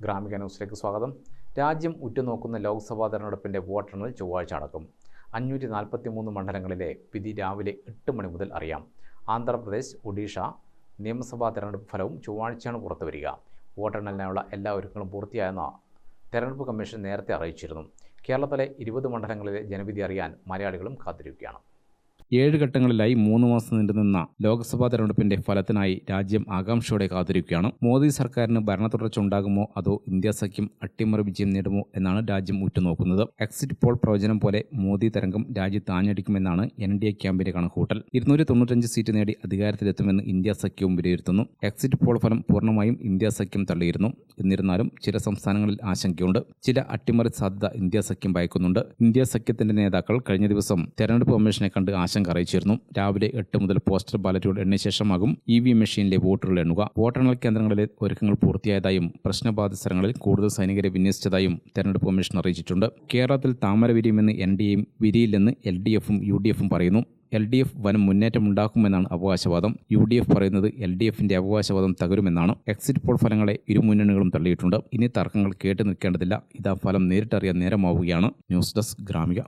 ഗ്രാമിക ന്യൂസിലേക്ക് സ്വാഗതം. രാജ്യം ഉറ്റുനോക്കുന്ന ലോക്സഭാ തെരഞ്ഞെടുപ്പിൻ്റെ വോട്ടെണ്ണൽ ചൊവ്വാഴ്ച നടക്കും. 543 മണ്ഡലങ്ങളിലെ വിധി രാവിലെ 8 മണി മുതൽ അറിയാം. ആന്ധ്രാപ്രദേശ്, ഒഡീഷ നിയമസഭാ തെരഞ്ഞെടുപ്പ് ഫലവും ചൊവ്വാഴ്ചയാണ് പുറത്തുവരിക. വോട്ടെണ്ണലിനായുള്ള എല്ലാ ഒരുക്കങ്ങളും പൂർത്തിയായെന്ന് തെരഞ്ഞെടുപ്പ് കമ്മീഷൻ നേരത്തെ അറിയിച്ചിരുന്നു. കേരളത്തിലെ 20 മണ്ഡലങ്ങളിലെ ജനവിധി അറിയാൻ മലയാളികളും കാത്തിരിക്കുകയാണ്. 7 ഘട്ടങ്ങളിലായി 3 മാസം നീണ്ടുനിന്ന ലോക്സഭാ തെരഞ്ഞെടുപ്പിന്റെ ഫലത്തിനായി രാജ്യം ആകാംക്ഷയോടെ കാത്തിരിക്കുകയാണ്. മോദി സർക്കാരിന് ഭരണത്തുടർച്ച ഉണ്ടാകുമോ അതോ ഇന്ത്യ സഖ്യം അട്ടിമറി വിജയം നേടുമോ എന്നാണ് രാജ്യം ഉറ്റുനോക്കുന്നത്. എക്സിറ്റ് പോൾ പ്രവചനം പോലെ മോദി തരംഗം രാജ്യത്ത് ആഞ്ഞടിക്കുമെന്നാണ് NDA ക്യാമ്പിന്റെ കണക്കുകൂട്ടൽ. 295 സീറ്റ് നേടി അധികാരത്തിലെത്തുമെന്ന് ഇന്ത്യ സഖ്യവും വിലയിരുത്തുന്നു. എക്സിറ്റ് പോൾ ഫലം പൂർണ്ണമായും ഇന്ത്യ സഖ്യം തള്ളിയിരുന്നു. എന്നിരുന്നാലും ചില സംസ്ഥാനങ്ങളിൽ ആശങ്കയുണ്ട്. ചില അട്ടിമറി സാധ്യത ഇന്ത്യ സഖ്യം ഭയക്കുന്നുണ്ട്. ഇന്ത്യ സഖ്യത്തിന്റെ നേതാക്കൾ കഴിഞ്ഞ ദിവസം തെരഞ്ഞെടുപ്പ് കമ്മീഷനെ കണ്ട് അറിയിച്ചിരുന്നു. രാവിലെ 8 മുതൽ പോസ്റ്റൽ ബാലറ്റുകൾ എണ്ണിയ ശേഷമാകും EVM മെഷീനിലെ വോട്ടുകൾ എണ്ണുക. വോട്ടെണ്ണൽ കേന്ദ്രങ്ങളിലെ ഒരുക്കങ്ങൾ പൂർത്തിയായതായും പ്രശ്നബാധിത സ്ഥലങ്ങളിൽ കൂടുതൽ സൈനികരെ വിന്യസിച്ചതായും തെരഞ്ഞെടുപ്പ് കമ്മീഷൻ അറിയിച്ചിട്ടുണ്ട്. കേരളത്തിൽ താമര വിരിയുമെന്ന് NDAയും വിരിയില്ലെന്ന് LDFും UDFും പറയുന്നു. LDF വൻ മുന്നേറ്റമുണ്ടാക്കുമെന്നാണ് അവകാശവാദം. UDF പറയുന്നത് LDFിന്റെ അവകാശവാദം തകരുമെന്നാണ്. എക്സിറ്റ് പോൾ ഫലങ്ങളെ ഇരു മുന്നണികളും തള്ളിയിട്ടുണ്ട്. ഇനി തർക്കങ്ങൾ കേട്ടു നിൽക്കേണ്ടതില്ല. ഇതാ ഫലം നേരിട്ടറിയാൻ നേരമാവുകയാണ്. News desk Gramika.